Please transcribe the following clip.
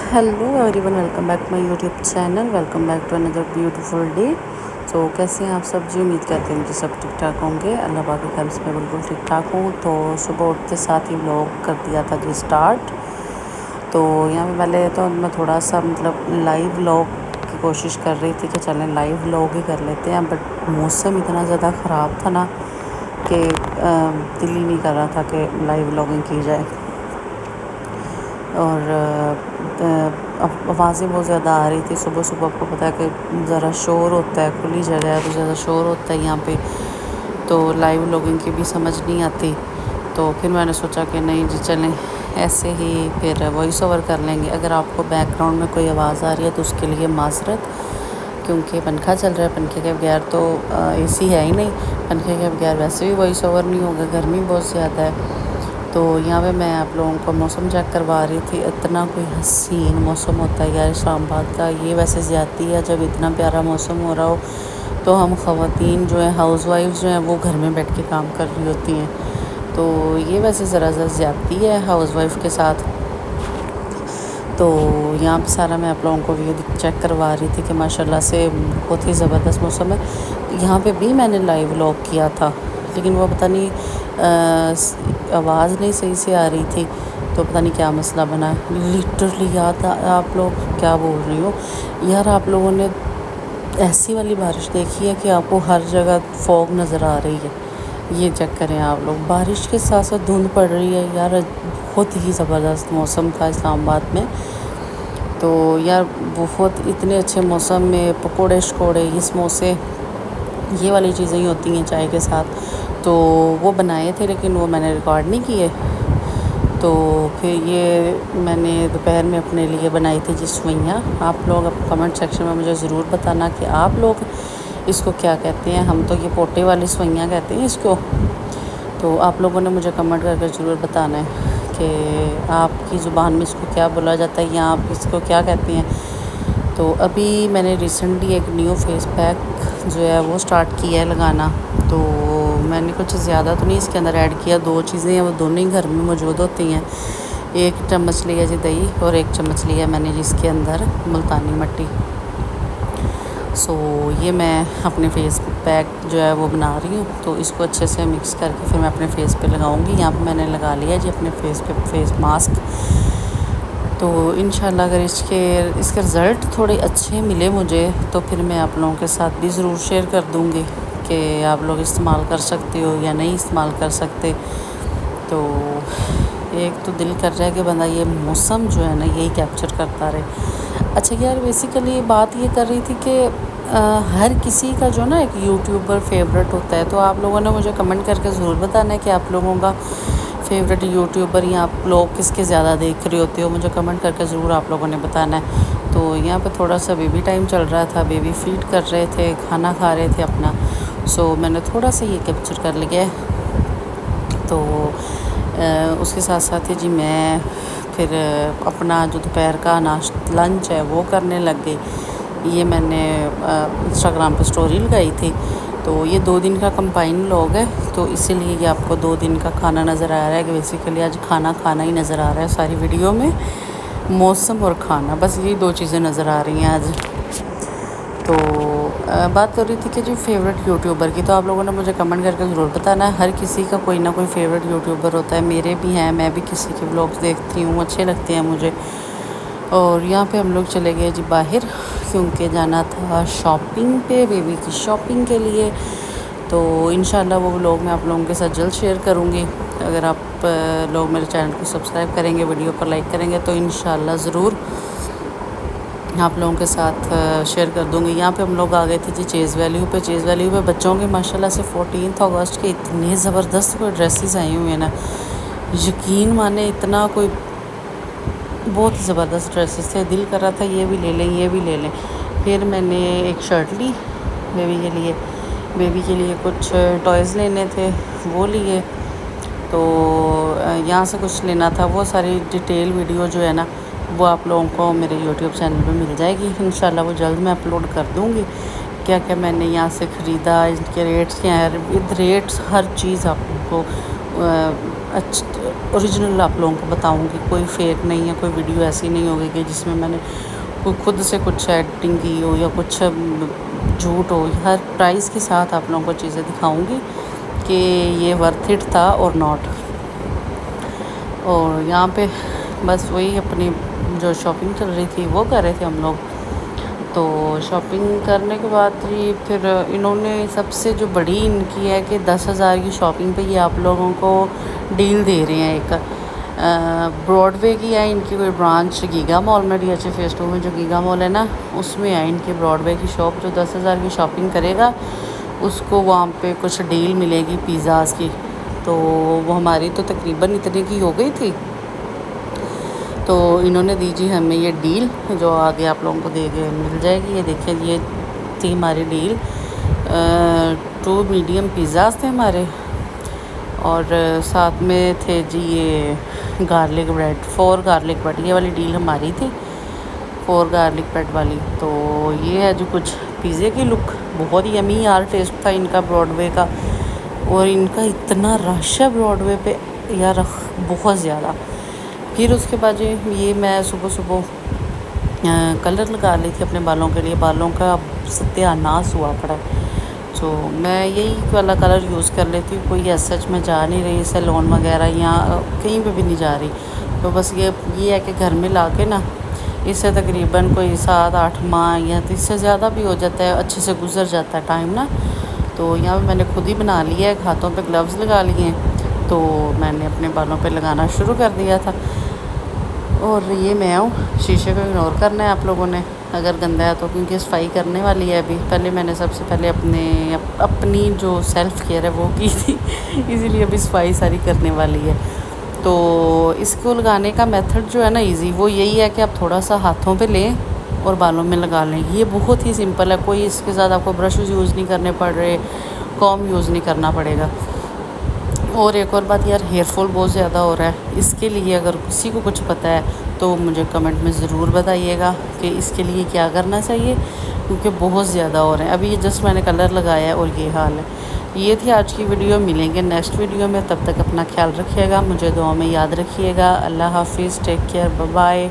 Hello everyone, welcome back to my YouTube channel. Welcome back to another beautiful day. तो कैसे हैं आप सब जी? उम्मीद करते हैं कि सब ठीक ठाक होंगे। अल्लाह पाक के करम से मैं बिल्कुल ठीक ठाक हूँ। तो सुबह उठते साथ ही व्लॉग कर दिया था जी स्टार्ट। तो यहाँ पे पहले तो मैं थोड़ा सा लाइव व्लॉग की कोशिश कर रही थी कि चलें लाइव व्लॉग ही कर लेते हैं, बट मौसम इतना ज़्यादा ख़राब था ना कि दिल ही नहीं कर रहा था कि लाइव व्लॉगिंग की जाए। और आवाज़ें बहुत ज़्यादा आ रही थी सुबह सुबह। आपको पता है कि ज़रा शोर होता है, खुली जगह है तो ज़्यादा शोर होता है यहाँ पे, तो लाइव व्लॉगिंग की भी समझ नहीं आती। तो फिर मैंने सोचा कि नहीं जी चलें ऐसे ही फिर वॉइस ओवर कर लेंगे। अगर आपको बैकग्राउंड में कोई आवाज़ आ रही है तो उसके लिए माजरत, क्योंकि पंखा चल रहा है। पंखे के बगैर तो एसी है ही नहीं, पंखे के बगैर वैसे भी वॉइस ओवर नहीं होगा, गर्मी बहुत ज़्यादा है। तो यहाँ पे मैं आप लोगों को मौसम चेक करवा रही थी। इतना कोई हसीन मौसम होता है यार इस्लामाबाद का, ये वैसे ज़्यादती है जब इतना प्यारा मौसम हो रहा हो तो हम ख़वातीन जो हैं, हाउस वाइफ्स जो हैं, वो घर में बैठ के काम कर रही होती हैं। तो ये वैसे ज़रा ज़्यादती है हाउस वाइफ के साथ। तो यहाँ पे सारा मैं आप लोगों को व्यू चेक करवा रही थी कि माशाल्लाह से बहुत ही ज़बरदस्त मौसम है। यहाँ पे भी मैंने लाइव व्लॉग किया था, लेकिन वो पता नहीं आवाज़ नहीं सही से आ रही थी, तो पता नहीं क्या मसला बना। लिटरली याद आप लोग क्या बोल रही हो यार, आप लोगों ने ऐसी वाली बारिश देखी है कि आपको हर जगह फॉग नज़र आ रही है? ये चेक करें आप लोग, बारिश के साथ साथ धुंध पड़ रही है यार। बहुत ही ज़बरदस्त मौसम था इस्लामाबाद में। तो यार बहुत इतने अच्छे मौसम में पकोड़े शकोड़े, ये समोसे, ये वाली चीज़ें ही होती हैं चाय के साथ, तो वो बनाए थे, लेकिन वो मैंने रिकॉर्ड नहीं किए। तो फिर ये मैंने दोपहर में अपने लिए बनाई थी जी सवैयाँ। आप लोग अब कमेंट सेक्शन में मुझे ज़रूर बताना कि आप लोग इसको क्या कहते हैं। हम तो ये पोटे वाली सवैयाँ कहते हैं इसको। तो आप लोगों ने मुझे कमेंट करके ज़रूर बताना है कि आपकी ज़ुबान में इसको क्या बोला जाता है या आप इसको क्या कहते हैं। तो अभी मैंने रिसेंटली एक न्यू फेस पैक जो है वो स्टार्ट किया है लगाना। तो मैंने कुछ ज़्यादा तो नहीं इसके अंदर ऐड किया, 2 चीज़ें हैं वो दोनों ही घर में मौजूद होती हैं। 1 चम्मच लिया जी दही और 1 चम्मच लिया मैंने जिसके अंदर मुल्तानी मट्टी। सो ये मैं अपने फेस पैक जो है वो बना रही हूँ, तो इसको अच्छे से मिक्स करके फिर मैं अपने फेस पे लगाऊंगी। यहाँ पे मैंने लगा लिया जी अपने फेस पे फेस मास्क। तो इंशाल्लाह अगर इसके रिज़ल्ट थोड़े अच्छे मिले मुझे तो फिर मैं आप लोगों के साथ भी ज़रूर शेयर कर दूँगी कि आप लोग इस्तेमाल कर सकते हो या नहीं इस्तेमाल कर सकते। तो एक तो दिल कर रहा है कि बंदा ये मौसम जो है ना यही कैप्चर करता रहे। अच्छा यार, बेसिकली बात ये कर रही थी कि हर किसी का जो ना एक यूट्यूबर फेवरेट होता है। तो आप लोगों ने मुझे कमेंट करके ज़रूर बताना है कि आप लोगों का फेवरेट यूट्यूबर या आप लोग किसके ज़्यादा देख रहे होते हो। मुझे कमेंट करके ज़रूर आप लोगों ने बताना है। तो यहाँ पे थोड़ा सा बेबी टाइम चल रहा था, बेबी फीड कर रहे थे, खाना खा रहे थे अपना। सो मैंने थोड़ा सा ये कैप्चर कर लिया है। तो उसके साथ साथ ही जी मैं फिर अपना जो दोपहर का लंच है वो करने लग गई। ये मैंने इंस्टाग्राम पे स्टोरी लगाई थी। तो ये 2 दिन का कंबाइन व्लॉग है, तो इसीलिए ये आपको 2 दिन का खाना नज़र आ रहा है कि बेसिकली आज खाना ही नज़र आ रहा है सारी वीडियो में। मौसम और खाना, बस ये 2 चीज़ें नज़र आ रही हैं आज। तो बात कर रही थी कि जी फेवरेट यूट्यूबर की, तो आप लोगों ने मुझे कमेंट करके ज़रूर बताना है। हर किसी का कोई ना कोई फेवरेट यूट्यूबर होता है, मेरे भी हैं, मैं भी किसी के व्लॉग्स देखती हूँ, अच्छे लगते हैं मुझे। और यहाँ पे हम लोग चले गए जी बाहर, क्योंकि जाना था शॉपिंग पे, बेबी की शॉपिंग के लिए। तो इंशाल्लाह वो व्लॉग मैं आप लोगों के साथ जल्द शेयर करूँगी। अगर आप लोग मेरे चैनल को सब्सक्राइब करेंगे, वीडियो को लाइक करेंगे, तो इंशाल्लाह ज़रूर आप लोगों के साथ शेयर कर दूँगी। यहाँ पे हम लोग आ गए थे जी चेज़ वैल्यू पे। चेज़ वैल्यू पे बच्चों के माशाल्लाह से 14 अगस्त के इतने ज़बरदस्त कोई ड्रेसेस आई हुई हैं ना, यकीन माने इतना कोई बहुत ही ज़बरदस्त ड्रेसेस थे। दिल कर रहा था ये भी ले लें, ये भी ले लें। फिर मैंने एक शर्ट ली बेबी के लिए, बेबी के लिए कुछ टॉयज़ लेने थे वो लिए। तो यहाँ से कुछ लेना था, वो सारी डिटेल वीडियो जो है ना वो आप लोगों को मेरे यूट्यूब चैनल पे मिल जाएगी इंशाल्लाह। वो जल्द मैं अपलोड कर दूँगी क्या क्या मैंने यहाँ से ख़रीदा, इनके रेट्स क्या हैं। विद रेट्स हर चीज़ आपको اوریجنل آپ لوگوں کو بتاؤں گی، کوئی فیک نہیں ہے، کوئی ویڈیو ایسی نہیں ہوگی کہ جس میں میں نے خود سے کچھ ایڈیٹنگ کی ہو یا کچھ جھوٹ ہو. ہر پرائز کے ساتھ آپ لوگوں کو چیزیں دکھاؤں گی کہ یہ ورتھ اٹ تھا اور ناٹ. اور یہاں پہ بس وہی اپنی جو شاپنگ چل رہی تھی وہ کر رہے تھے ہم لوگ. تو شاپنگ کرنے کے بعد ہی پھر انہوں نے سب سے جو بڑی ان کی ہے کہ 10,000 کی شاپنگ پہ یہ آپ لوگوں کو ڈیل دے رہے ہیں. ایک براڈ وے کی ہے ان کی کوئی برانچ گیگا مال میں، ڈی ایچ اے فیس 2 میں جو گیگا مال ہے نا اس میں ہے ان کی براڈ وے کی شاپ. جو 10,000 کی شاپنگ کرے گا اس کو وہاں پہ کچھ ڈیل ملے گی پیزاز کی. تو وہ ہماری تو تقریباً اتنے کی ہو گئی تھی، تو انہوں نے دیجی ہمیں یہ ڈیل جو آگے آپ لوگوں کو دے کے مل جائے گی. یہ دیکھیں یہ تھی ہماری ڈیل. 2 میڈیم پیزاز تھے ہمارے اور ساتھ میں تھے جی یہ گارلک بریڈ، 4 گارلک بریڈ. یہ والی ڈیل ہماری تھی 4 گارلک بریڈ والی. تو یہ ہے جو کچھ پیزے کی لک. بہت ہی یمی یار ٹیسٹ تھا ان کا براڈ وے کا، اور ان کا اتنا رش ہے براڈ وے پہ یار بہت زیادہ. پھر اس کے بعد یہ میں صبح کلر لگا لی تھی اپنے بالوں کے لیے. بالوں کا ستیہ ناس ہوا پڑا ہے، تو میں یہی والا کلر یوز کر لیتی ہوں. کوئی ایسا سچ میں جا نہیں رہی سیلون وغیرہ یا کہیں پہ بھی نہیں جا رہی. تو بس یہ ہے کہ گھر میں لا کے نا اس سے تقریباً کوئی 7-8 ماہ یا اس سے زیادہ بھی ہو جاتا ہے، اچھے سے گزر جاتا ہے ٹائم نا. تو یہاں پہ میں نے خود ہی بنا لیا ہے، ہاتھوں پہ گلوز لگا لیے ہیں. تو میں نے اپنے بالوں پہ لگانا شروع کر دیا تھا. اور یہ میں ہوں، شیشے کو اگنور کرنا ہے آپ لوگوں نے اگر گندا ہے تو، کیونکہ صفائی کرنے والی ہے ابھی. پہلے میں نے سب سے پہلے اپنی جو سیلف کیئر ہے وہ کی تھی، اسی لیے ابھی صفائی ساری کرنے والی ہے. تو اس کو لگانے کا میتھڈ جو ہے نا ایزی، وہ یہی ہے کہ آپ تھوڑا سا ہاتھوں پہ لیں اور بالوں میں لگا لیں. یہ بہت ہی سمپل ہے، کوئی اس کے ساتھ آپ کو برشز یوز نہیں کرنے پڑ رہے، کوم یوز نہیں کرنا پڑے گا. اور ایک اور بات یار، ہیئر فال بہت زیادہ ہو رہا ہے. اس کے لیے اگر کسی کو کچھ پتہ ہے تو مجھے کمنٹ میں ضرور بتائیے گا کہ اس کے لیے کیا کرنا چاہیے، کیونکہ بہت زیادہ ہو رہے ہیں. ابھی یہ جسٹ میں نے کلر لگایا ہے اور یہ حال ہے. یہ تھی آج کی ویڈیو. ملیں گے نیکسٹ ویڈیو میں، تب تک اپنا خیال رکھیے گا، مجھے دعاؤں میں یاد رکھیے گا. اللہ حافظ، ٹیک کیئر، بائے بائے.